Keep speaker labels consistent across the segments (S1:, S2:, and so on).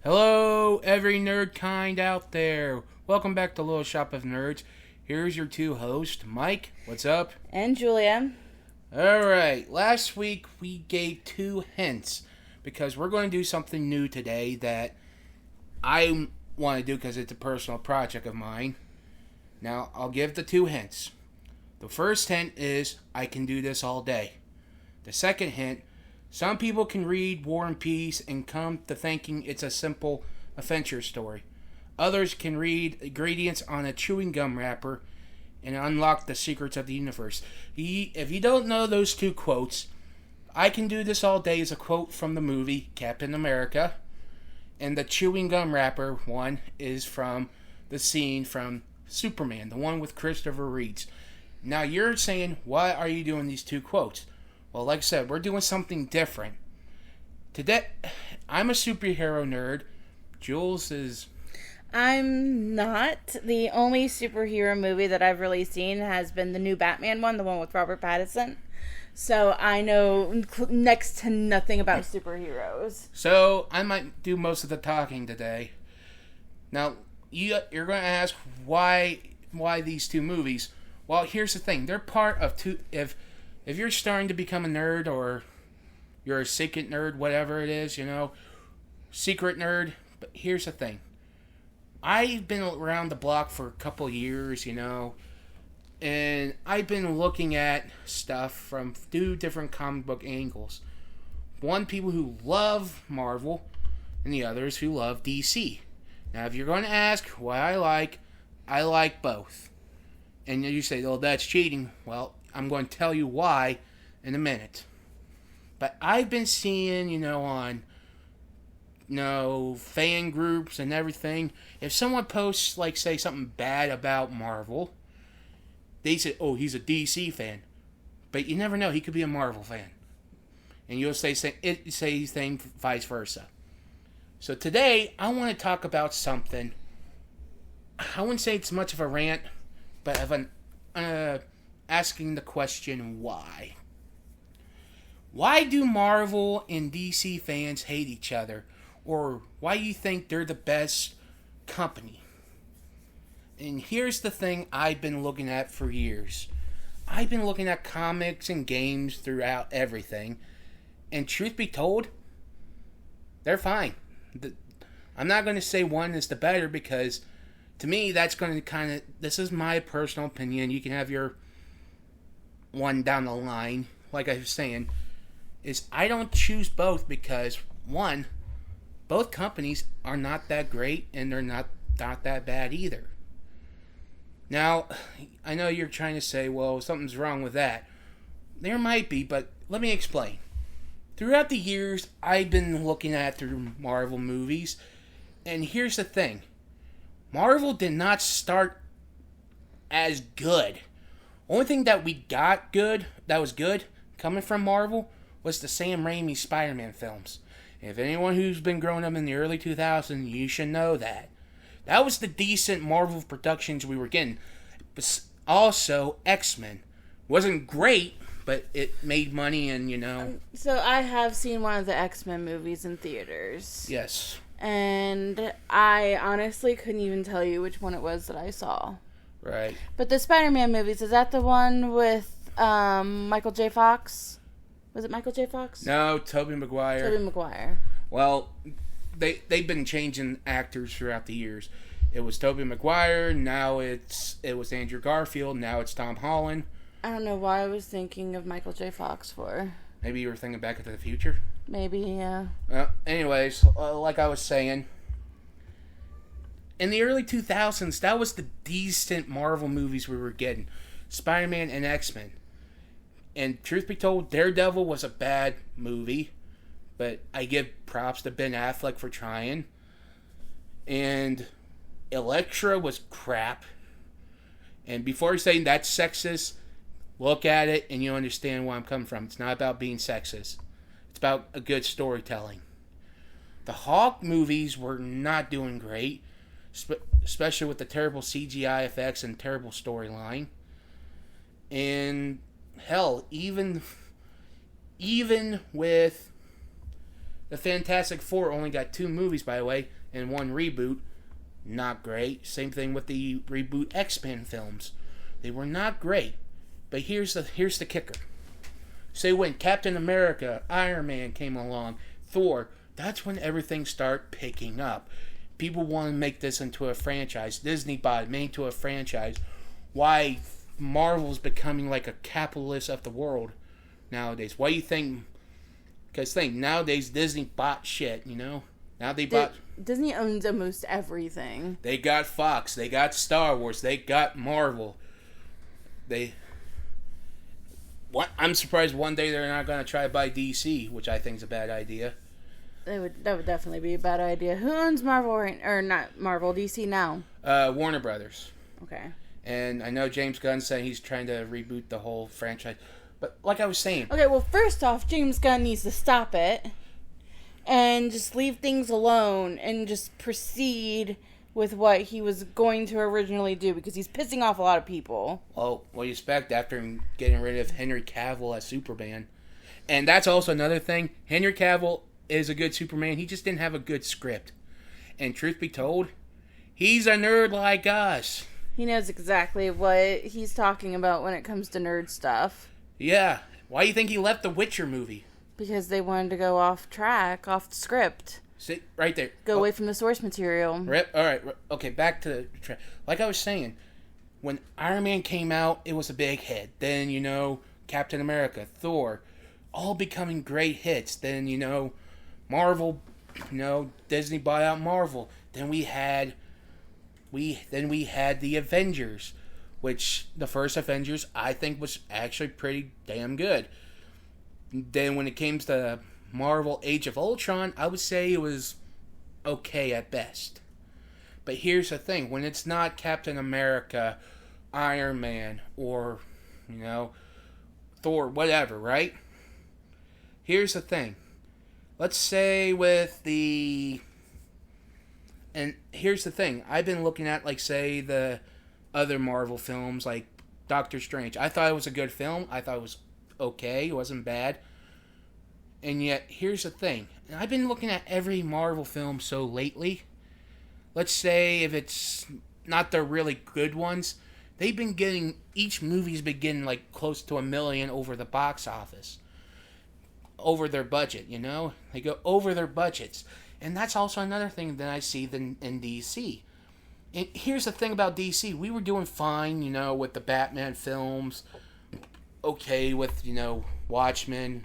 S1: Hello, every nerd kind out there. Welcome back to Little Shop of Nerds. Here's your two hosts, Mike. What's up?
S2: And Julia.
S1: Alright, last week we gave two hints because we're going to do something new today that I want to do because it's a personal project of mine. Now, I'll give the two hints. The first hint is I can do this all day. The second hint, some people can read War and Peace and come to thinking it's a simple adventure story. Others can read ingredients on a chewing gum wrapper and unlock the secrets of the universe. If you don't know those two quotes, I can do this all day is a quote from the movie Captain America, and the chewing gum wrapper one is from the scene from Superman, the one with Christopher Reeves. Now you're saying, why are you doing these two quotes? Well, like I said, we're doing something different. Today, I'm a superhero nerd. Jules is...
S2: I'm not. The only superhero movie that I've really seen has been the new Batman one, the one with Robert Pattinson. So I know next to nothing about superheroes.
S1: So I might do most of the talking today. Now, you're going to ask why these two movies. Well, here's the thing. They're part of two... If you're starting to become a nerd, or you're a secret nerd, whatever it is, secret nerd. But here's the thing. I've been around the block for a couple years, and I've been looking at stuff from two different comic book angles. One, people who love Marvel, and the others who love DC. Now, if you're going to ask what I like both. And you say, oh, that's cheating. Well, I'm going to tell you why in a minute. But I've been seeing, on fan groups and everything, if someone posts, like, say, something bad about Marvel, they say, oh, he's a DC fan. But you never know, he could be a Marvel fan. And you'll say thing vice versa. So today, I want to talk about something. I wouldn't say it's much of a rant, but of an asking the question, why? Why do Marvel and DC fans hate each other? Or why do you think they're the best company? And here's the thing I've been looking at for years. I've been looking at comics and games throughout everything. And truth be told, they're fine. I'm not going to say one is the better, because to me that's going to this is my personal opinion. You can have your one down the line. Like I was saying, is I don't choose both because, one, both companies are not that great and they're not that bad either. Now, I know you're trying to say, well, something's wrong with that. There might be, but let me explain. Throughout the years, I've been looking at through Marvel movies, and here's the thing. Marvel did not start as good. Only thing that we got that was good, coming from Marvel, was the Sam Raimi Spider-Man films. If anyone who's been growing up in the early 2000s, you should know that. That was the decent Marvel productions we were getting. But also, X-Men. Wasn't great, but it made money and,
S2: So I have seen one of the X-Men movies in theaters.
S1: Yes.
S2: And I honestly couldn't even tell you which one it was that I saw.
S1: Right.
S2: But the Spider-Man movies, is that the one with Michael J. Fox? Was it Michael J. Fox?
S1: No, Tobey Maguire.
S2: Tobey Maguire.
S1: Well, they've been changing actors throughout the years. It was Tobey Maguire, now it was Andrew Garfield, now it's Tom Holland.
S2: I don't know why I was thinking of Michael J. Fox for.
S1: Maybe you were thinking Back to the Future?
S2: Maybe, yeah.
S1: Anyways, like I was saying, in the early 2000s, that was the decent Marvel movies we were getting. Spider-Man and X-Men. And truth be told, Daredevil was a bad movie, but I give props to Ben Affleck for trying. And Elektra was crap. And before you're saying that's sexist, look at it and you understand where I'm coming from. It's not about being sexist. It's about a good storytelling. The Hulk movies were not doing great, especially with the terrible CGI effects and terrible storyline. And hell, even with The Fantastic Four only got 2 movies, by the way, and 1 reboot. Not great. Same thing with the reboot X-Men films. They were not great. But here's the kicker. Say when Captain America, Iron Man came along, Thor, that's when everything started picking up. People want to make this into a franchise. Disney bought it, made it into a franchise. Why Marvel's becoming like a capitalist of the world nowadays? Why do you think? Because nowadays Disney bought shit, you know? Now they bought...
S2: Disney owns almost everything.
S1: They got Fox, they got Star Wars, they got Marvel. I'm surprised one day they're not going to try to buy DC, which I think is a bad idea.
S2: That would definitely be a bad idea. Who owns Marvel or not Marvel, DC now?
S1: Warner Brothers.
S2: Okay.
S1: And I know James Gunn said he's trying to reboot the whole franchise. But like I was saying...
S2: Okay, well, first off, James Gunn needs to stop it. And just leave things alone. And just proceed with what he was going to originally do. Because he's pissing off a lot of people.
S1: Well, what do you expect after getting rid of Henry Cavill as Superman? And that's also another thing. Henry Cavill is a good Superman. He just didn't have a good script. And truth be told, he's a nerd like us.
S2: He knows exactly what he's talking about when it comes to nerd stuff.
S1: Yeah. Why do you think he left the Witcher movie?
S2: Because they wanted to go off track, off the script.
S1: Sit right there.
S2: Go away from the source material.
S1: Alright. Okay, back to the... Like I was saying, when Iron Man came out, it was a big hit. Then, you know, Captain America, Thor, all becoming great hits. Then, you know, Marvel, you know, Disney bought out Marvel. Then we had the Avengers, which the first Avengers I think was actually pretty damn good. Then when it came to Marvel Age of Ultron, I would say it was okay at best. But here's the thing, when it's not Captain America, Iron Man, or, you know, Thor, whatever, right? Here's the thing. Let's say and here's the thing. I've been looking at, like, say, the other Marvel films, like Doctor Strange. I thought it was a good film. I thought it was okay. It wasn't bad. And yet, here's the thing. And I've been looking at every Marvel film so lately. Let's say if it's not the really good ones, they've been getting... Each movie's been getting, like, close to $1 million over the box office. Over their budget, you know? They go over their budgets. And that's also another thing that I see in DC. And here's the thing about DC. We were doing fine, you know, with the Batman films. Okay with, you know, Watchmen,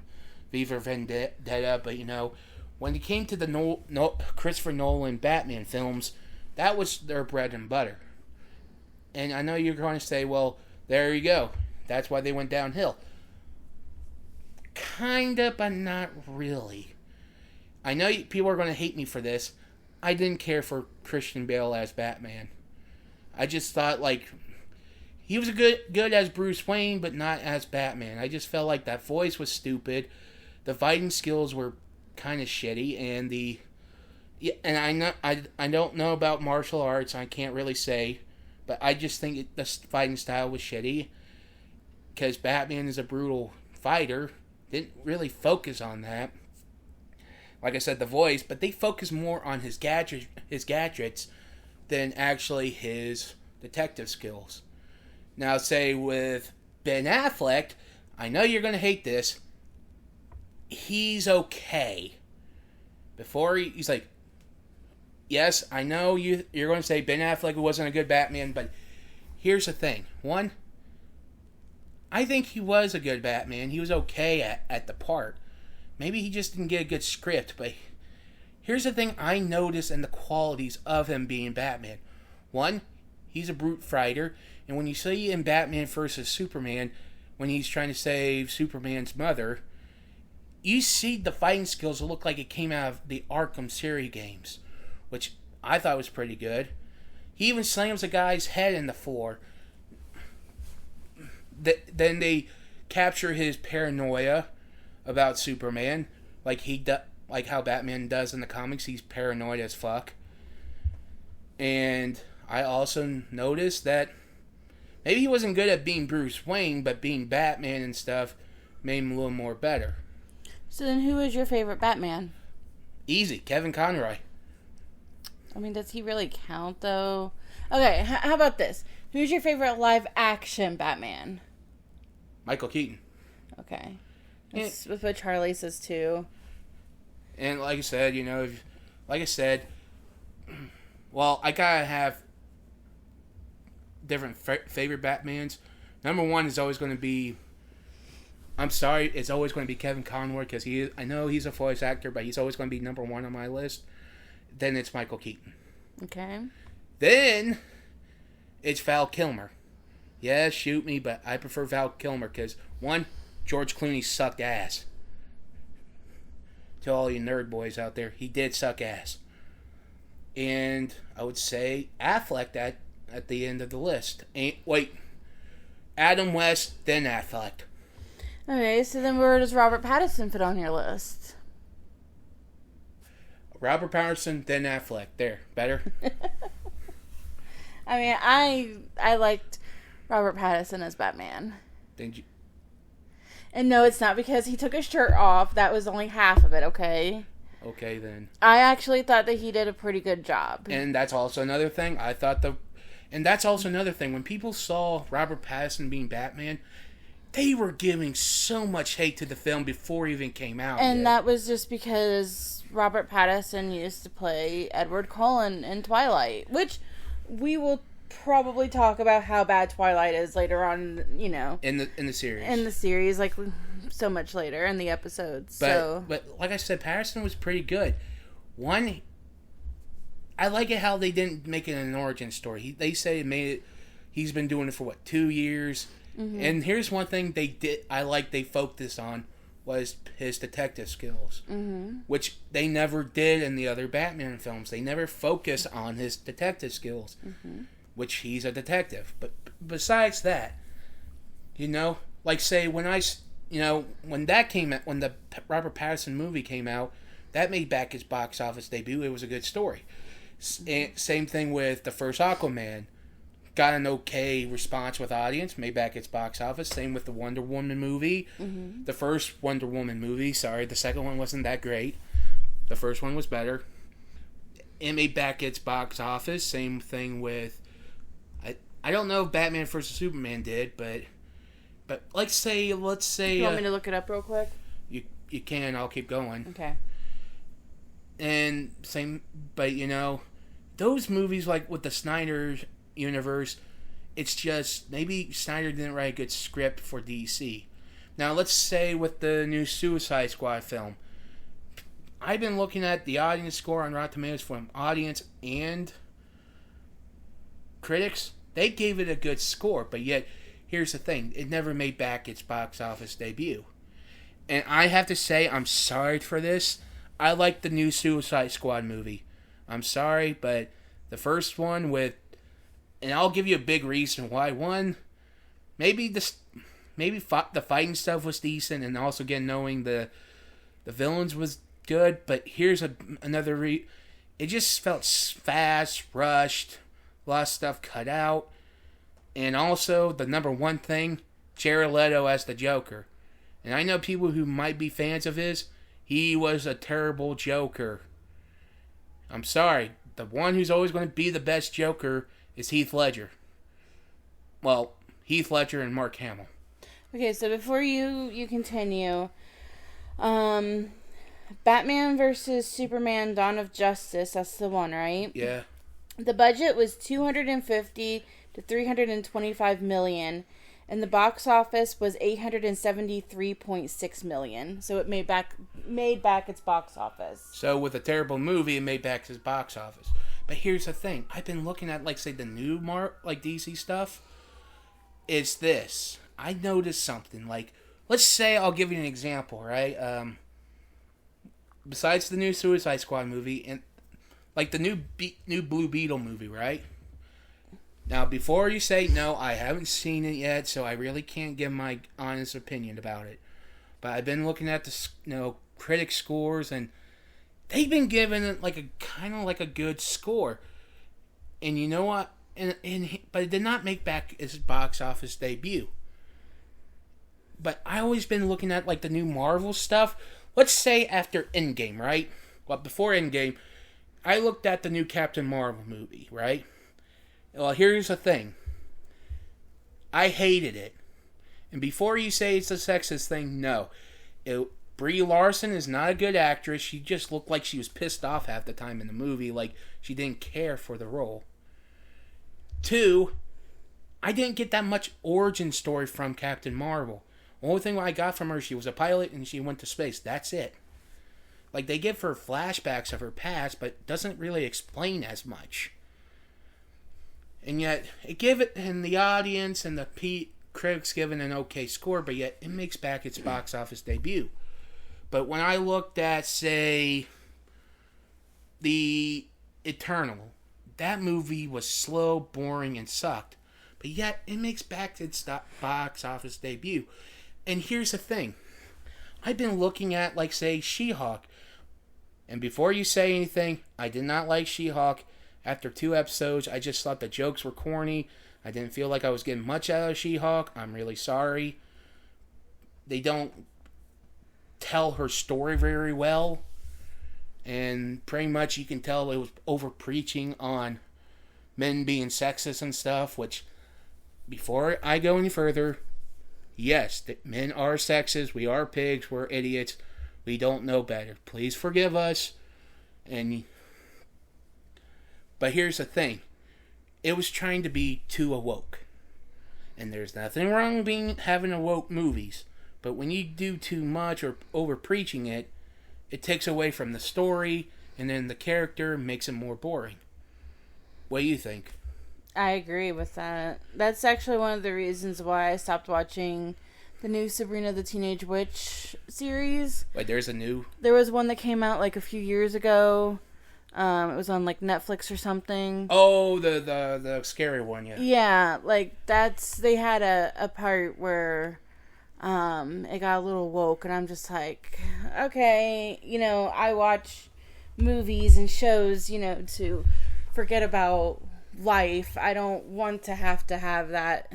S1: V for Vendetta. But, you know, when it came to the Christopher Nolan Batman films, that was their bread and butter. And I know you're going to say, well, there you go. That's why they went downhill. Kinda, but not really. I know people are going to hate me for this. I didn't care for Christian Bale as Batman. I just thought, like, he was good as Bruce Wayne, but not as Batman. I just felt like that voice was stupid. The fighting skills were kind of shitty, and I don't know about martial arts. I can't really say, but I just think the fighting style was shitty. Because Batman is a brutal fighter, didn't really focus on that. Like I said, the voice, but they focus more on his gadgets than actually his detective skills. Now, say with Ben Affleck, I know you're going to hate this. He's okay. Before he's like, yes, I know you're going to say Ben Affleck wasn't a good Batman, but here's the thing. One, I think he was a good Batman. He was okay at the part. Maybe he just didn't get a good script, but here's the thing I noticed in the qualities of him being Batman. One, he's a brute fighter, and when you see in Batman vs. Superman, when he's trying to save Superman's mother, you see the fighting skills look like it came out of the Arkham series games, which I thought was pretty good. He even slams a guy's head in the floor. Then they capture his paranoia about Superman, like how Batman does in the comics. He's paranoid as fuck. And I also noticed that maybe he wasn't good at being Bruce Wayne, but being Batman and stuff made him a little more better.
S2: So then who is your favorite Batman?
S1: Easy, Kevin Conroy.
S2: I mean, does he really count, though? Okay, how about this? Who's your favorite live-action Batman?
S1: Michael Keaton.
S2: Okay. That's what Charlie says, too.
S1: And like I said, well, I gotta have different favorite Batmans. Number one is always going to be, I'm sorry, it's always going to be Kevin Conroy, because I know he's a voice actor, but he's always going to be number one on my list. Then it's Michael Keaton.
S2: Okay.
S1: Then it's Val Kilmer. Yeah, shoot me, but I prefer Val Kilmer because, one, George Clooney sucked ass. To all you nerd boys out there, he did suck ass. And I would say Affleck at the end of the list. Adam West, then Affleck.
S2: Okay, so then where does Robert Pattinson fit on your list?
S1: Robert Pattinson, then Affleck. There, better?
S2: I mean, I liked Robert Pattinson as Batman.
S1: Did you?
S2: And no, it's not because he took his shirt off. That was only half of it, okay?
S1: Okay, then.
S2: I actually thought that he did a pretty good job.
S1: And that's also another thing. And that's also another thing. When people saw Robert Pattinson being Batman, they were giving so much hate to the film before it even came out.
S2: And that was just because Robert Pattinson used to play Edward Cullen in Twilight, which we will probably talk about how bad Twilight is later on,
S1: in the series.
S2: In the series, like so much later in the episodes.
S1: But like I said, Pattinson was pretty good. One, I like it how they didn't make it an origin story. They say he's been doing it for 2 years. Mm-hmm. And here's one thing they focused on was his detective skills, mm-hmm. which they never did in the other Batman films. They never focus on his detective skills, mm-hmm. which he's a detective. But besides that, like say when that came out, when the Robert Pattinson movie came out, that made back his box office debut. It was a good story. Mm-hmm. Same thing with the first Aquaman. Got an okay response with audience, made back its box office. Same with the Wonder Woman movie. Mm-hmm. The first Wonder Woman movie, the second one wasn't that great. The first one was better. It made back its box office. Same thing with, I don't know if Batman vs. Superman did, but let's say. You want
S2: me to look it up real quick?
S1: You can. I'll keep going.
S2: Okay.
S1: And same, but those movies like with the Snyder universe, it's just maybe Snyder didn't write a good script for DC. Now let's say with the new Suicide Squad film, I've been looking at the audience score on Rotten Tomatoes from audience and critics. They gave it a good score, but yet here's the thing, it never made back its box office debut. And I have to say, I'm sorry for this. I like the new Suicide Squad movie. I'm sorry, but the first one and I'll give you a big reason why. One, maybe the fighting stuff was decent, and also again knowing the villains was good. But here's another it just felt fast, rushed, a lot of stuff cut out, and also the number one thing, Jared Leto as the Joker. And I know people who might be fans of his. He was a terrible Joker. I'm sorry. The one who's always going to be the best Joker is Heath Ledger. Well, Heath Ledger and Mark Hamill.
S2: Okay, so before you continue, Batman vs. Superman: Dawn of Justice, that's the one, right?
S1: Yeah.
S2: The budget was $250 to $325 million, and the box office was $873.6 million. So it made back its box office.
S1: So with a terrible movie, it made back its box office. But here's the thing. I've been looking at, the new DC stuff. It's this. I noticed something. Let's say, I'll give you an example, right? Besides the new Suicide Squad movie, and the new Blue Beetle movie, right? Now, before you say, no, I haven't seen it yet, so I really can't give my honest opinion about it. But I've been looking at the critic scores, and they've been giving it a good score. And you know what? But it did not make back its box office debut. But I always been looking at the new Marvel stuff. Let's say after Endgame, right? well, before Endgame, I looked at the new Captain Marvel movie, right? Well, here's the thing. I hated it. And before you say it's a sexist thing, no. Brie Larson is not a good actress. She just looked like she was pissed off half the time in the movie, like she didn't care for the role. 2, I didn't get that much origin story from Captain Marvel. The only thing I got from her, she was a pilot and she went to space. That's it. Like, they give her flashbacks of her past, but doesn't really explain as much. And yet, it give it, and the audience and the critics give it an okay score, but yet it makes back its box office debut. But when I looked at, say, The Eternal, that movie was slow, boring, and sucked. But yet, it makes back its box office debut. And here's the thing. I've been looking at, like, say, She-Hulk. And before you say anything, I did not like She-Hulk. After 2 episodes, I just thought the jokes were corny. I didn't feel like I was getting much out of She-Hulk. I'm really sorry. They don't tell her story very well. And pretty much you can tell it was over-preaching on men being sexist and stuff, which, before I go any further, yes, men are sexist. We are pigs. We're idiots. We don't know better. Please forgive us. But here's the thing. It was trying to be too awoke. And there's nothing wrong with having awoke movies. But when you do too much or over-preaching it, it takes away from the story, and then the character makes it more boring. What do you think?
S2: I agree with that. That's actually one of the reasons why I stopped watching the new Sabrina the Teenage Witch series.
S1: Wait, there's a new...
S2: There was one that came out like a few years ago. It was on like Netflix or something.
S1: Oh, the scary one, yeah.
S2: Yeah, like they had a part where it got a little woke, and I'm just like, okay, I watch movies and shows, to forget about life. I don't want to have that,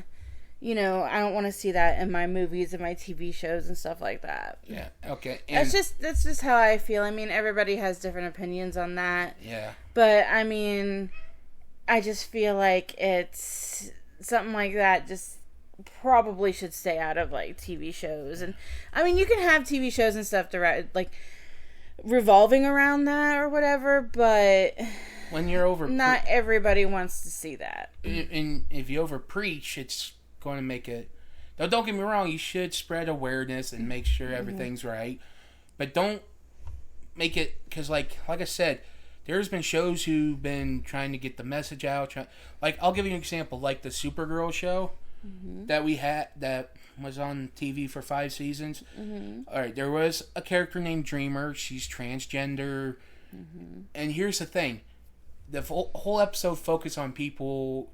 S2: I don't want to see that in my movies and my TV shows and stuff like that.
S1: Yeah, okay.
S2: And that's just how I feel. I mean, everybody has different opinions on that.
S1: Yeah.
S2: But, I mean, I just feel like it's something like that just probably should stay out of, like, TV shows. And, I mean, you can have TV shows and stuff like, revolving around that or whatever, but...
S1: When you're
S2: not everybody wants to see that.
S1: And if you over-preach, it's going to make it... Now, don't get me wrong, you should spread awareness and make sure everything's right. But don't make it... Because, like I said, there's been shows who've been trying to get the message out. Like, I'll give you an example. Like the Supergirl show that we had... That was on TV for 5 seasons. Alright, there was a character named Dreamer. She's transgender. And here's the thing. The whole episode focused on people,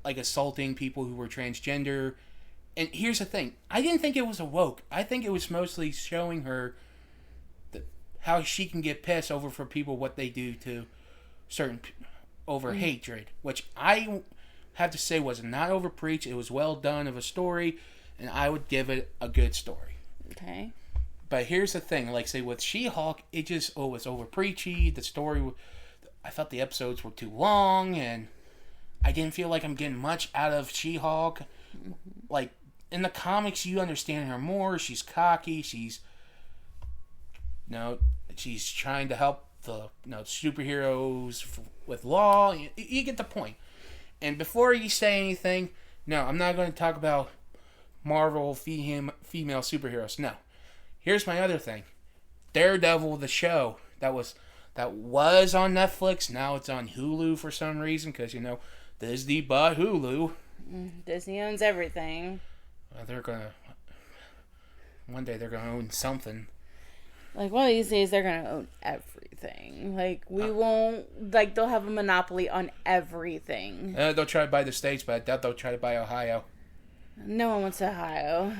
S1: like, assaulting people who were transgender. And here's the thing. I didn't think it was woke. I think it was mostly showing her how she can get pissed over for people, what they do to certain over hatred. Which I have to say was not overpreached. It was well done of a story. And I would give it a good story.
S2: Okay.
S1: But here's the thing. Like, say, with She-Hulk, it just was over-preachy. The story... I felt the episodes were too long, and I didn't feel like I'm getting much out of She-Hulk. Like, in the comics, you understand her more. She's cocky. She's trying to help the superheroes with law. You get the point. And before you say anything, no, I'm not going to talk about Marvel female superheroes. No. Here's my other thing. Daredevil, the show, that was on Netflix. Now it's on Hulu for some reason, because, Disney bought Hulu.
S2: Disney owns everything.
S1: One day they're going to own something.
S2: Like, one of these days they're going to own everything. Like, they'll have a monopoly on everything.
S1: They'll try to buy the States, but I doubt they'll try to buy Ohio.
S2: No one wants Ohio.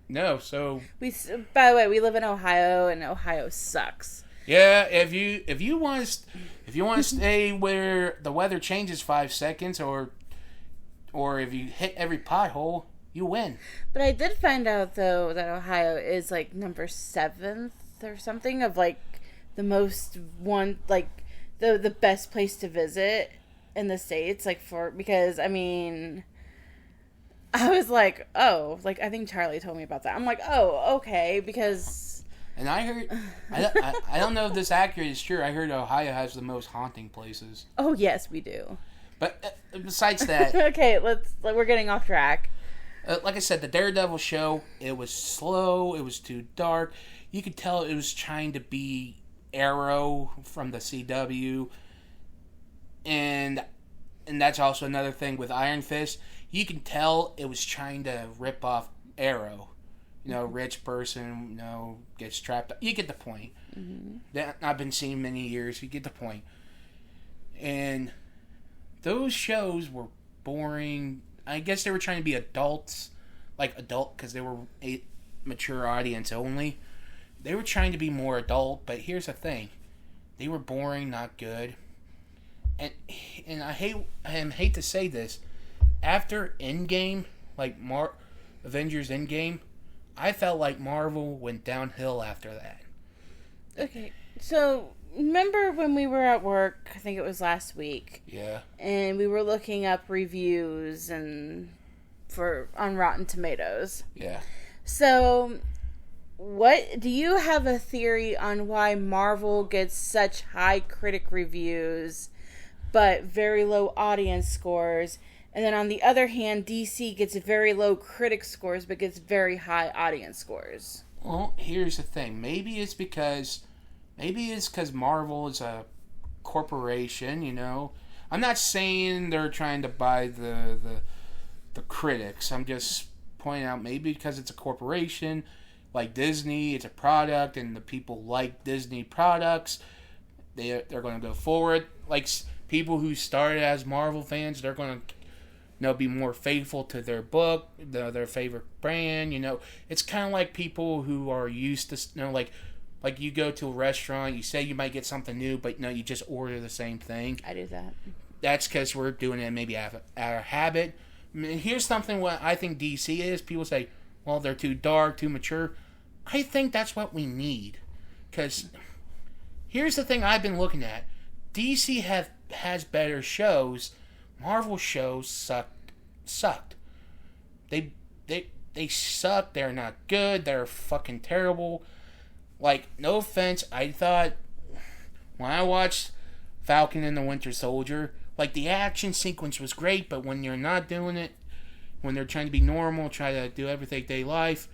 S1: No, so...
S2: By the way, we live in Ohio, and Ohio sucks.
S1: Yeah, if you want to stay where the weather changes 5 seconds, or if you hit every pothole, you win.
S2: But I did find out, though, that Ohio is like number 7th or something of like the most the best place to visit in the States, because I mean, I was like, oh, like I think Charlie told me about that. I'm like, oh, okay, because.
S1: And I heard, I don't know if this accurate is true. I heard Ohio has the most haunting places.
S2: Oh yes, we do.
S1: But besides that,
S2: okay, we're getting off track.
S1: Like I said, the Daredevil show, it was slow. It was too dark. You could tell it was trying to be Arrow from the CW, and that's also another thing with Iron Fist. You can tell it was trying to rip off Arrow. You know, rich person, you know, gets trapped. You get the point. Mm-hmm. That I've been seeing many years. You get the point. And those shows were boring. I guess they were trying to be adults, because they were a mature audience only. They were trying to be more adult, but here's the thing: they were boring, not good. And I hate to say this, after Endgame, Avengers Endgame, I felt like Marvel went downhill after that.
S2: Okay, so remember when we were at work, I think it was last week.
S1: Yeah.
S2: And we were looking up reviews on Rotten Tomatoes.
S1: Yeah.
S2: So, what do you have a theory on why Marvel gets such high critic reviews but very low audience scores? And then on the other hand, DC gets very low critic scores but gets very high audience scores.
S1: Well, here's the thing. Maybe it's because Marvel is a corporation, you know. I'm not saying they're trying to buy the critics. I'm just pointing out maybe because it's a corporation, like Disney, it's a product, and the people like Disney products. They're going to go forward. Like people who started as Marvel fans, they're going to be more faithful to their book, their favorite brand. You know, it's kind of like people who are used to, like you go to a restaurant, you say you might get something new, but you just order the same thing.
S2: I do that.
S1: That's because we're doing it maybe out of habit. I mean, here's something what I think DC is. People say, well, they're too dark, too mature. I think that's what we need. Because here's the thing I've been looking at. DC has better shows. Marvel shows sucked. They suck. They're not good. They're fucking terrible. Like, no offense, I thought when I watched Falcon and the Winter Soldier, like the action sequence was great, but when you're not doing it, when they're trying to be normal, try to do everyday life,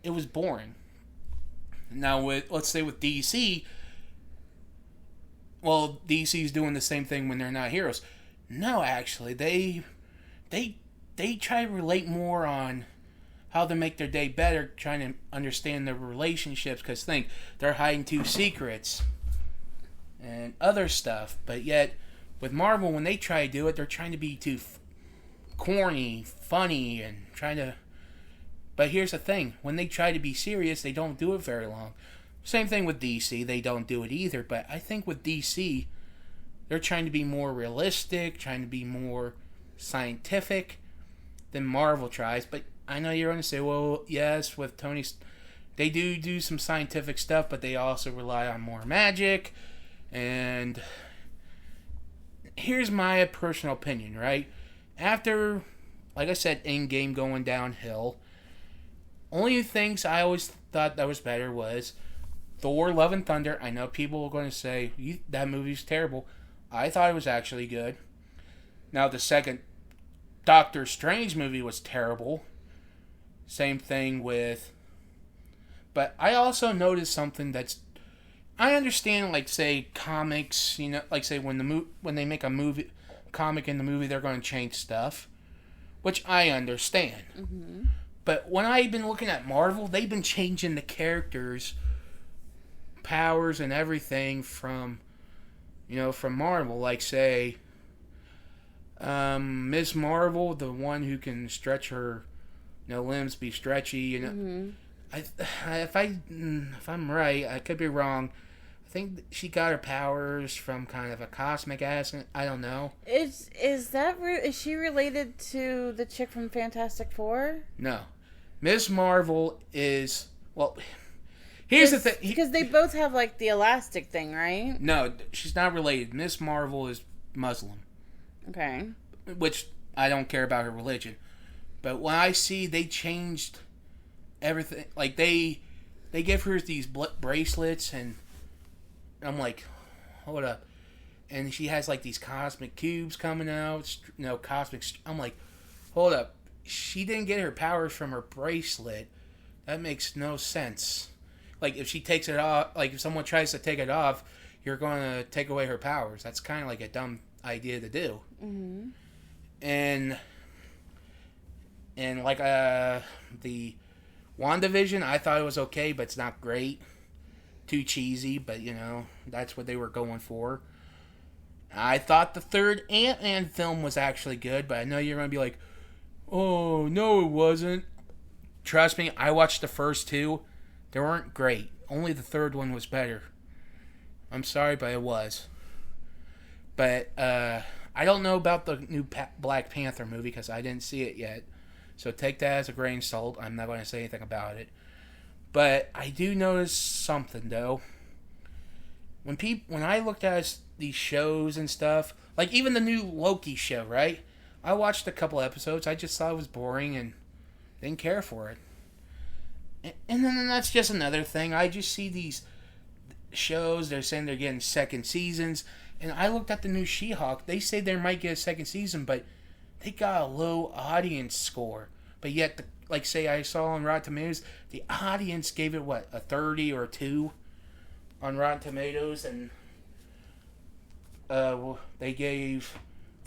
S1: it was boring. Now let's say with DC, well, DC's doing the same thing when they're not heroes. No, actually, they try to relate more on how to make their day better, trying to understand their relationships, because they're hiding two secrets and other stuff. But yet, with Marvel, when they try to do it, they're trying to be too corny, funny, and trying to... But here's the thing, when they try to be serious, they don't do it very long. Same thing with DC, they don't do it either. But I think with DC, they're trying to be more realistic, trying to be more scientific than Marvel tries. But I know you're going to say, well, yes, with Tony, they do some scientific stuff, but they also rely on more magic. And here's my personal opinion, right? After, like I said, Endgame going downhill, only things I always thought that was better was Thor, Love and Thunder. I know people are going to say, that movie's terrible. I thought it was actually good. Now, the second Doctor Strange movie was terrible. Same thing with... But I also noticed something that's... I understand, like, say, comics, you know, like, say, when they make a movie, comic in the movie, they're going to change stuff, which I understand. Mm-hmm. But when I've been looking at Marvel, they've been changing the characters' powers and everything from Marvel. Like, say, Ms. Marvel, the one who can stretch her, limbs, be stretchy, Mm-hmm. If I'm right, I could be wrong. I think she got her powers from kind of a cosmic acid. I don't know.
S2: Is she related to the chick from Fantastic Four?
S1: No. Ms. Marvel is, well, Here's the thing.
S2: Because they both have, like, the elastic thing, right?
S1: No, she's not related. Miss Marvel is Muslim.
S2: Okay.
S1: Which, I don't care about her religion. But when I see they changed everything, like, they give her these bracelets, and I'm like, hold up. And she has, like, these cosmic cubes coming out. Cosmic... I'm like, hold up. She didn't get her powers from her bracelet. That makes no sense. Like, if she takes it off, like, if someone tries to take it off, you're going to take away her powers. That's kind of like a dumb idea to do.
S2: Mm-hmm.
S1: And like, the WandaVision, I thought it was okay, but it's not great. Too cheesy, but, that's what they were going for. I thought the third Ant-Man film was actually good, but I know you're going to be like, oh, no, it wasn't. Trust me, I watched the first two. They weren't great. Only the third one was better. I'm sorry, but it was. But I don't know about the new Black Panther movie because I didn't see it yet. So take that as a grain of salt. I'm not going to say anything about it. But I do notice something, though. When I looked at these shows and stuff, like even the new Loki show, right? I watched a couple episodes. I just thought it was boring and didn't care for it. And then that's just another thing. I just see these shows. They're saying they're getting second seasons. And I looked at the new She-Hulk. They say they might get a second season, but they got a low audience score. But yet, like say I saw on Rotten Tomatoes, the audience gave it, what, a 30 or a 2 on Rotten Tomatoes. And the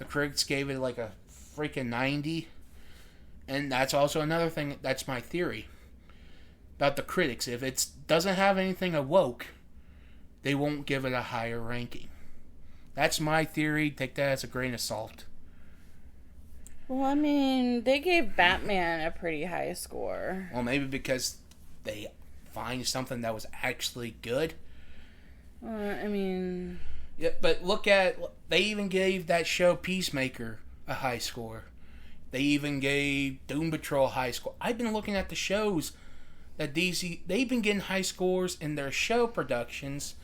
S1: critics gave it like a freaking 90. And that's also another thing, that's my theory about the critics. If it doesn't have anything awoke, they won't give it a higher ranking. That's my theory. Take that as a grain of salt.
S2: Well, I mean, they gave Batman a pretty high score.
S1: Well, maybe because they find something that was actually good.
S2: I mean...
S1: Yeah, but look at... They even gave that show Peacemaker a high score. They even gave Doom Patrol a high score. I've been looking at the shows that DC... They've been getting high scores in their show productions,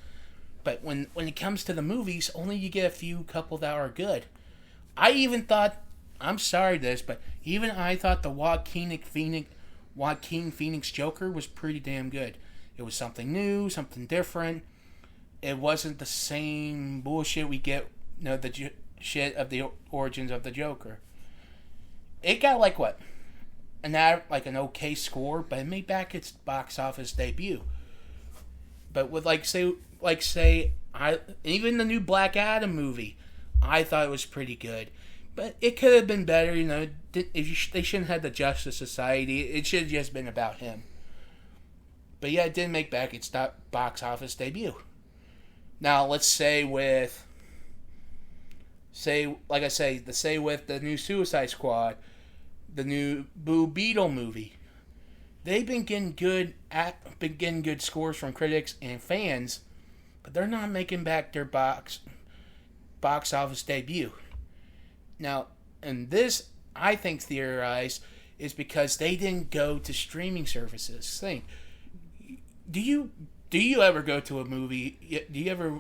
S1: but when it comes to the movies, only you get a couple that are good. I even thought... I'm sorry this, but even I thought the Joaquin Phoenix Joker was pretty damn good. It was something new, something different. It wasn't the same bullshit we get, the shit of the origins of the Joker. It got like what? An okay score, but it made back its box office debut. But with even the new Black Adam movie, I thought it was pretty good. But it could have been better, they shouldn't have the Justice Society. It should have just been about him. But yeah, it didn't make back its box office debut. Now, let's say with the new Suicide Squad, the new Blue Beetle movie, they've been getting good scores from critics and fans, but they're not making back their box office debut. Now, and this, I think, theorized, is because they didn't go to streaming services. Think, do you ever go to a movie? Do you ever,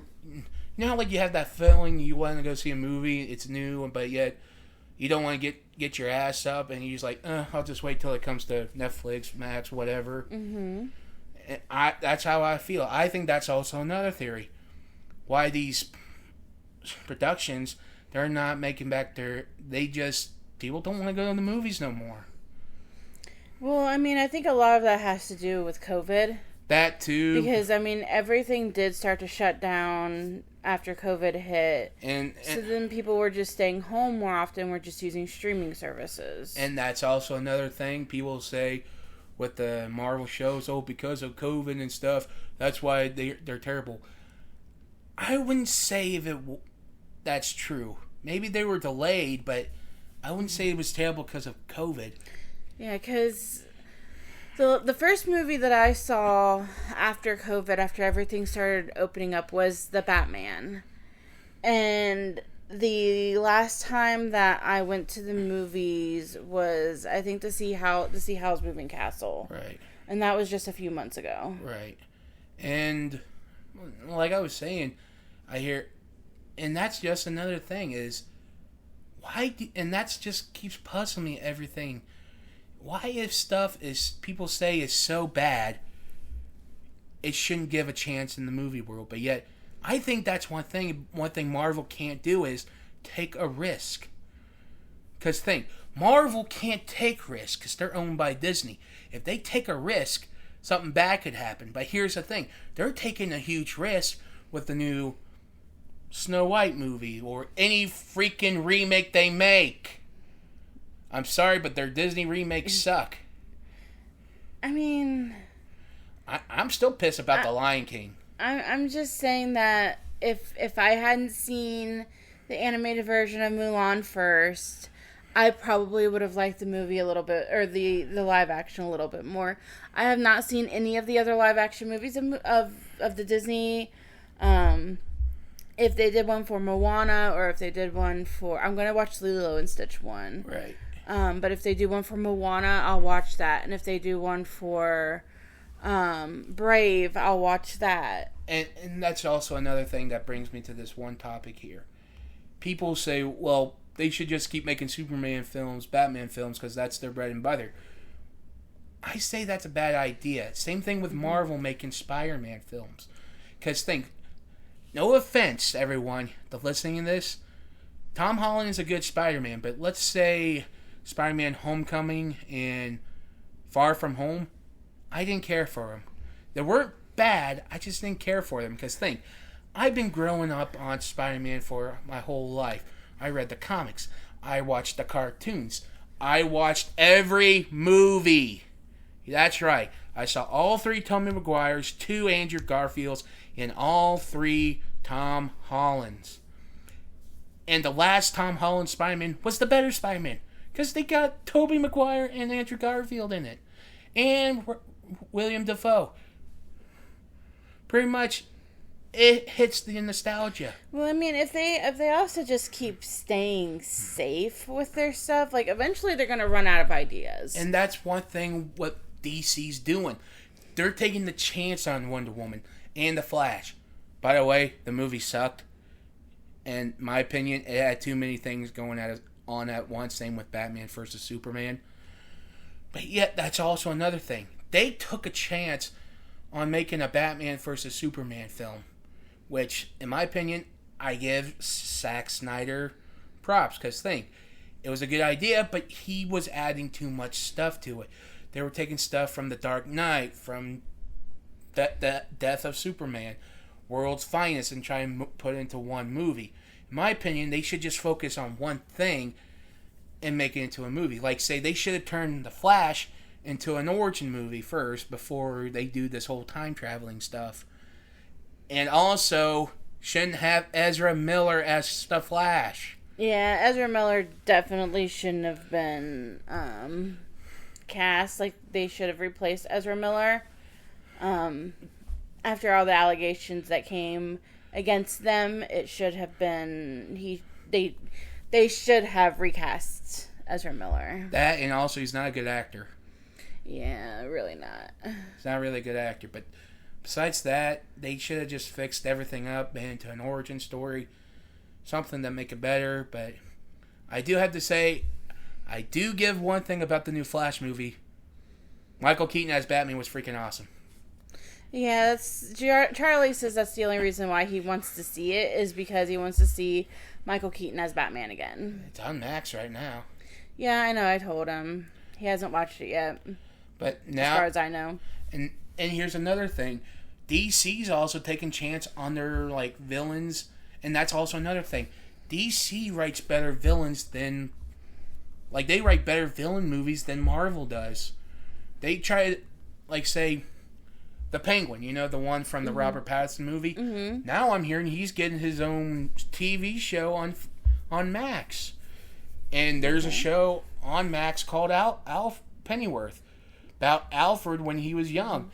S1: how like you have that feeling you want to go see a movie, it's new, but yet you don't want to get your ass up, and you're just like, I'll just wait till it comes to Netflix, Max, whatever. Mm-hmm. That's how I feel. I think that's also another theory. Why these productions... They're not making back people don't want to go to the movies no more.
S2: Well, I mean, I think a lot of that has to do with COVID.
S1: That too.
S2: Because, I mean, everything did start to shut down after COVID hit. And so then people were just staying home more often, were just using streaming services.
S1: And that's also another thing. People say with the Marvel shows, because of COVID and stuff, that's why they're terrible. I wouldn't say that's true. Maybe they were delayed, but I wouldn't say it was terrible because of COVID.
S2: Yeah, because the first movie that I saw after COVID, after everything started opening up, was The Batman. And the last time that I went to the movies was, I think, to see Howl's Moving Castle.
S1: Right.
S2: And that was just a few months ago.
S1: Right. And like I was saying, I hear, and that's just another thing is and that's just keeps puzzling me everything. Why if stuff is people say is so bad, it shouldn't give a chance in the movie world, but yet I think that's one thing Marvel can't do is take a risk. Because think, Marvel can't take risks because they're owned by Disney. If they take a risk, something bad could happen. But here's the thing, they're taking a huge risk with the new Snow White movie or any freaking remake they make. I'm sorry, but their Disney remakes suck.
S2: I mean,
S1: I'm still pissed about The Lion King.
S2: I'm just saying that if I hadn't seen the animated version of Mulan first, I probably would have liked the movie a little bit, or the live action a little bit more. I have not seen any of the other live action movies of the Disney. If they did one for Moana, or if they did one for, I'm gonna watch Lilo and Stitch one.
S1: Right.
S2: But if they do one for Moana, I'll watch that, and if they do one for Brave, I'll watch that.
S1: And that's also another thing that brings me to this one topic here. People say, well, they should just keep making Superman films, Batman films, because that's their bread and butter. I say that's a bad idea. Same thing with Marvel making Spider-Man films. Because think, no offense, everyone, that's listening to this, Tom Holland is a good Spider-Man, but let's say Spider-Man Homecoming and Far From Home, I didn't care for them. They weren't bad, I just didn't care for them. Because think, I've been growing up on Spider-Man for my whole life. I read the comics. I watched the cartoons. I watched every movie. That's right. I saw all 3 Tobey Maguires, 2 Andrew Garfields, and all 3 Tom Hollands. And the last Tom Holland Spider-Man was the better Spider-Man. Because they got Tobey Maguire and Andrew Garfield in it. And William Dafoe. Pretty much, it hits the nostalgia.
S2: Well, I mean, if they also just keep staying safe with their stuff, like eventually they're gonna run out of ideas.
S1: And that's one thing what DC's doing. They're taking the chance on Wonder Woman and the Flash. By the way, the movie sucked. And my opinion, it had too many things going on at once. Same with Batman vs Superman. But yet, that's also another thing. They took a chance on making a Batman vs Superman film. Which, in my opinion, I give Zack Snyder props. Because think, it was a good idea, but he was adding too much stuff to it. They were taking stuff from The Dark Knight, from the Death of Superman, World's Finest, and try and put it into one movie. In my opinion, they should just focus on one thing and make it into a movie. Like, say, they should have turned The Flash into an origin movie first before they do this whole time-traveling stuff. And also, shouldn't have Ezra Miller as the Flash.
S2: Yeah, Ezra Miller definitely shouldn't have been cast. Like, they should have replaced Ezra Miller. After all the allegations that came against them, it should have been they should have recast Ezra Miller.
S1: That, and also he's not a good actor.
S2: Yeah, really not.
S1: He's not really a good actor, but besides that, they should have just fixed everything up, made it into an origin story, something that make it better. But I do have to say, I do give one thing about the new Flash movie. Michael Keaton as Batman was freaking awesome.
S2: Yeah, Charlie says that's the only reason why he wants to see it is because he wants to see Michael Keaton as Batman again.
S1: It's on Max right now.
S2: Yeah, I know. I told him. He hasn't watched it yet.
S1: But now,
S2: as far as I know.
S1: And here's another thing. DC's also taking chance on their villains, and that's also another thing. DC writes better villains than they write better villain movies than Marvel does. They try say the Penguin, the one from the Robert Pattinson movie. Mm-hmm. Now I'm hearing he's getting his own TV show on Max. And there's a show on Max called Alf Pennyworth about Alfred when he was young. Mm-hmm.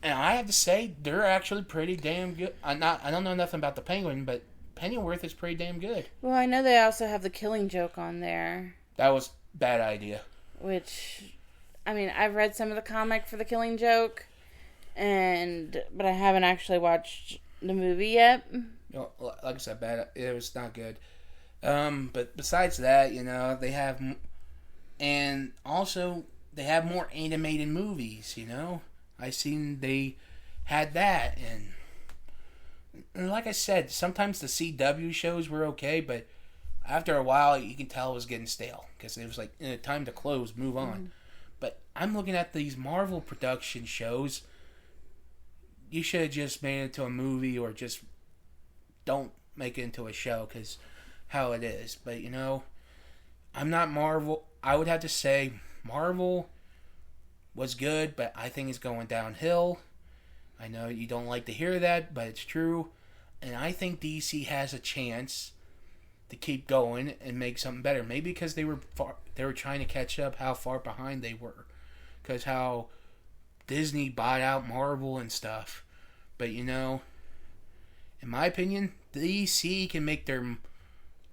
S1: And I have to say, they're actually pretty damn good. I don't know nothing about the Penguin, but Pennyworth is pretty damn good.
S2: Well, I know they also have the Killing Joke on there.
S1: That was a bad idea.
S2: Which, I mean, I've read some of the comic for the Killing Joke, but I haven't actually watched the movie yet.
S1: Like I said, bad. It was not good. But besides that, they have, and also they have more animated movies. I seen they had that, and like I said, sometimes the CW shows were okay, but after a while, you can tell it was getting stale because it was like, time to close, move on. Mm-hmm. But I'm looking at these Marvel production shows. You should have just made it into a movie, or just don't make it into a show, because how it is. But I'm not Marvel. I would have to say Marvel was good, but I think it's going downhill. I know you don't like to hear that, but it's true. And I think DC has a chance to keep going and make something better. Maybe because they were trying to catch up how far behind they were, because how Disney bought out Marvel and stuff. But in my opinion, DC can make their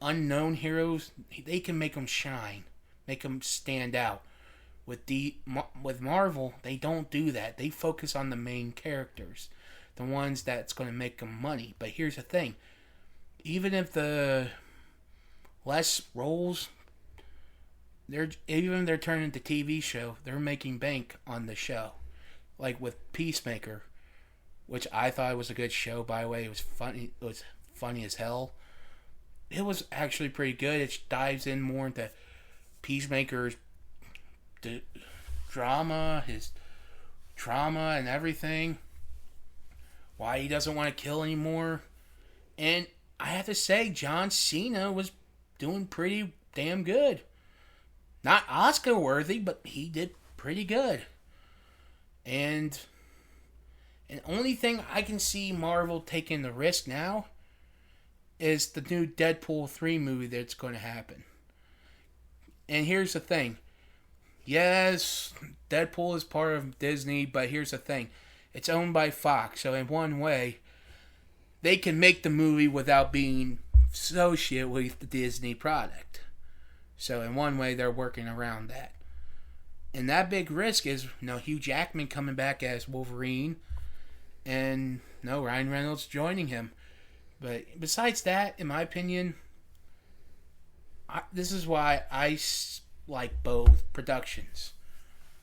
S1: unknown heroes, they can make them shine, make them stand out. With Marvel, they don't do that. They focus on the main characters, the ones that's going to make them money. But here's the thing: even if the less roles, they're turning into TV show, they're making bank on the show. Like with Peacemaker, which I thought was a good show, by the way. It was funny. It was funny as hell. It was actually pretty good. It dives in more into Peacemaker's drama, his trauma and everything. Why he doesn't want to kill anymore. And I have to say, John Cena was doing pretty damn good. Not Oscar worthy, but he did pretty good. And only thing I can see Marvel taking the risk now is the new Deadpool 3 movie that's going to happen. And here's the thing. Yes, Deadpool is part of Disney, but here's the thing. It's owned by Fox, so in one way, they can make the movie without being associated with the Disney product. So in one way, they're working around that. And that big risk is, Hugh Jackman coming back as Wolverine, and Ryan Reynolds joining him. But besides that, in my opinion, this is why I like both productions.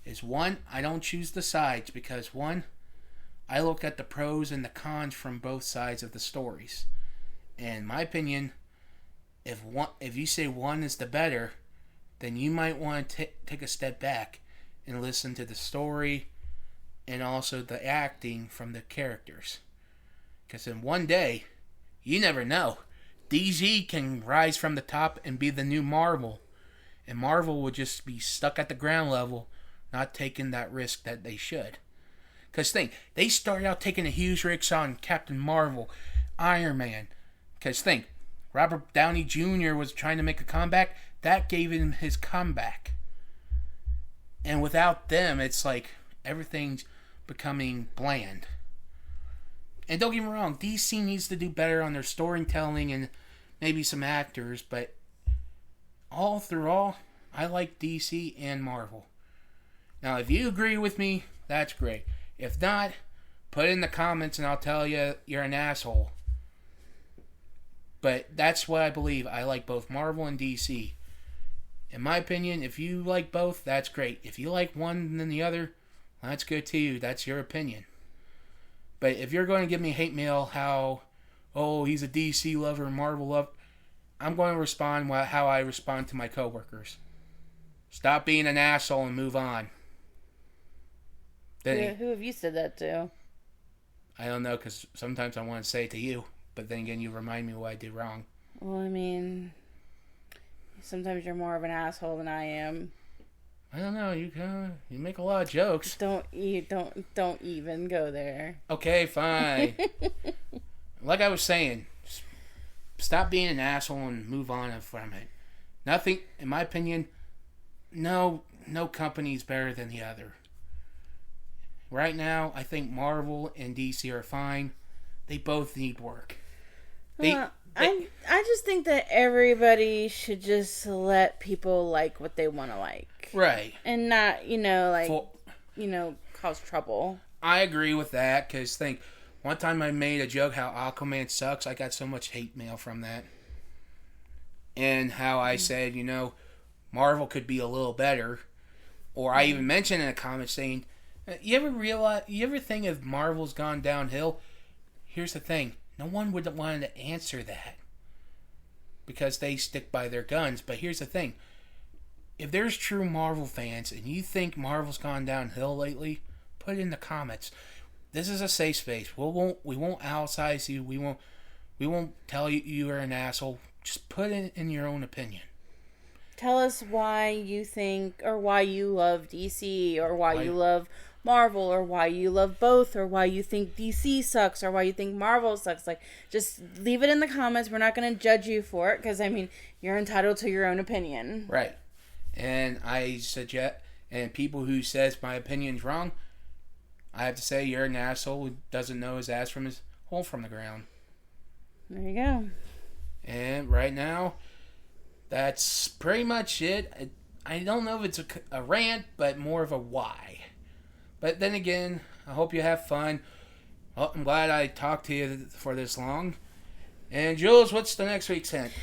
S1: Is one, I don't choose the sides, because one, I look at the pros and the cons from both sides of the stories. And in my opinion, if you say one is the better, then you might want to take a step back and listen to the story and also the acting from the characters. Because in one day, you never know. DC can rise from the top and be the new Marvel. And Marvel would just be stuck at the ground level, not taking that risk that they should. Because think, they started out taking a huge risk on Captain Marvel, Iron Man. Because think, Robert Downey Jr. was trying to make a comeback. That gave him his comeback. And without them, it's like everything's becoming bland. And don't get me wrong, DC needs to do better on their storytelling and maybe some actors, but all through all, I like DC and Marvel. Now, if you agree with me, that's great. If not, put it in the comments and I'll tell you you're an asshole. But that's what I believe. I like both Marvel and DC. In my opinion, if you like both, that's great. If you like one than the other, that's good too. That's your opinion. But if you're going to give me hate mail he's a DC lover, Marvel lover, I'm going to respond how I respond to my coworkers. Stop being an asshole and move on.
S2: Who have you said that to?
S1: I don't know, because sometimes I want to say it to you, but then again, you remind me what I did wrong.
S2: Well, I mean, sometimes you're more of an asshole than I am.
S1: I don't know. You make a lot of jokes.
S2: Don't even go there.
S1: Okay, fine. Like I was saying, stop being an asshole and move on from it. Nothing, in my opinion, no company is better than the other. Right now, I think Marvel and DC are fine. They both need work.
S2: I just think that everybody should just let people like what they want to like.
S1: Right.
S2: And not, cause trouble.
S1: I agree with that, because think, one time I made a joke how Aquaman sucks. I got so much hate mail from that. And how I said, Marvel could be a little better. Or I even mentioned in a comment saying, you ever think if Marvel's gone downhill? Here's the thing. No one would want to answer that. Because they stick by their guns. But here's the thing. If there's true Marvel fans and you think Marvel's gone downhill lately, put it in the comments. This is a safe space. We won't ostracize you. We won't tell you you're an asshole. Just put it in your own opinion.
S2: Tell us why you think, or why you love DC, or why you love Marvel, or why you love both, or why you think DC sucks, or why you think Marvel sucks. Like, just leave it in the comments. We're not going to judge you for it, because, you're entitled to your own opinion.
S1: Right. And I suggest, and people who says my opinion's wrong, I have to say you're an asshole who doesn't know his ass from his hole from the ground.
S2: There you go.
S1: And right now, that's pretty much it. I don't know if it's a rant, but more of a why. But then again, I hope you have fun. Well, I'm glad I talked to you for this long. And Jules, what's the next week's hint?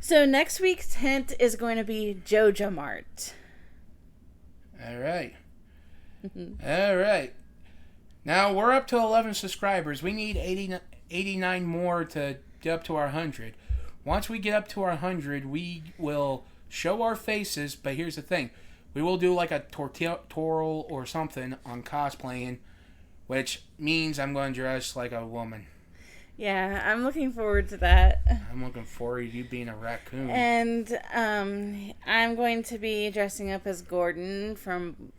S2: So next week's hint is going to be Jojo Mart.
S1: All right. All right. Now, we're up to 11 subscribers. We need 89 more to get up to our 100. Once we get up to our 100, we will show our faces. But here's the thing. We will do like a tutorial or something on cosplaying, which means I'm going to dress like a woman.
S2: Yeah, I'm looking forward to that.
S1: I'm looking forward to you being a raccoon.
S2: And I'm going to be dressing up as Gordon from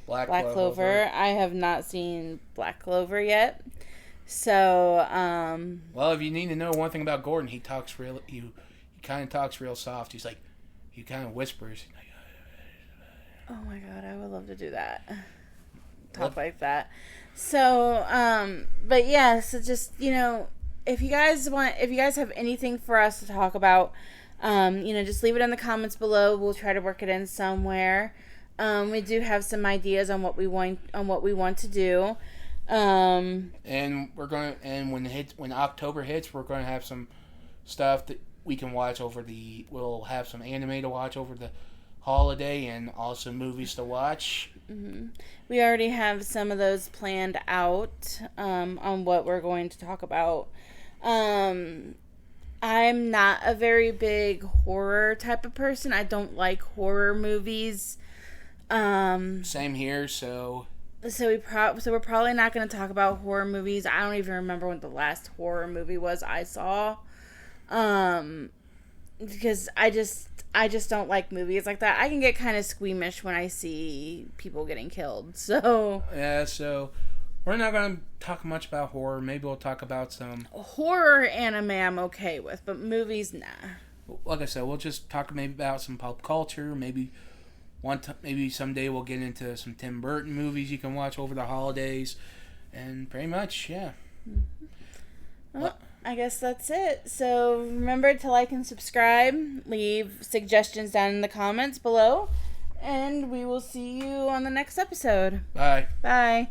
S2: Black Clover. I have not seen Black Clover yet. So,
S1: well, if you need to know one thing about Gordon, he kind of talks real soft. He's like, he kind of whispers.
S2: Oh my god, I would love to do that. Talk like that. So, but yeah, so just, if you guys have anything for us to talk about, just leave it in the comments below. We'll try to work it in somewhere. We do have some ideas on what we want to do.
S1: And when October hits, we're going to have some stuff that we can watch we'll have some anime to watch over the holiday and also movies to watch.
S2: Mm-hmm. We already have some of those planned out on what we're going to talk about. I'm not a very big horror type of person. I don't like horror movies.
S1: Same here, so
S2: we're probably not going to talk about horror movies. I don't even remember what the last horror movie was I saw. Because I just don't like movies like that. I can get kind of squeamish when I see people getting killed. So
S1: yeah, so we're not going to talk much about horror. Maybe we'll talk about some
S2: horror anime I'm okay with, but movies, nah.
S1: Like I said, we'll just talk maybe about some pop culture. Maybe someday we'll get into some Tim Burton movies you can watch over the holidays, and pretty much, yeah.
S2: Mm-hmm. Well, I guess that's it. So remember to like and subscribe. Leave suggestions down in the comments below. And we will see you on the next episode.
S1: Bye.
S2: Bye.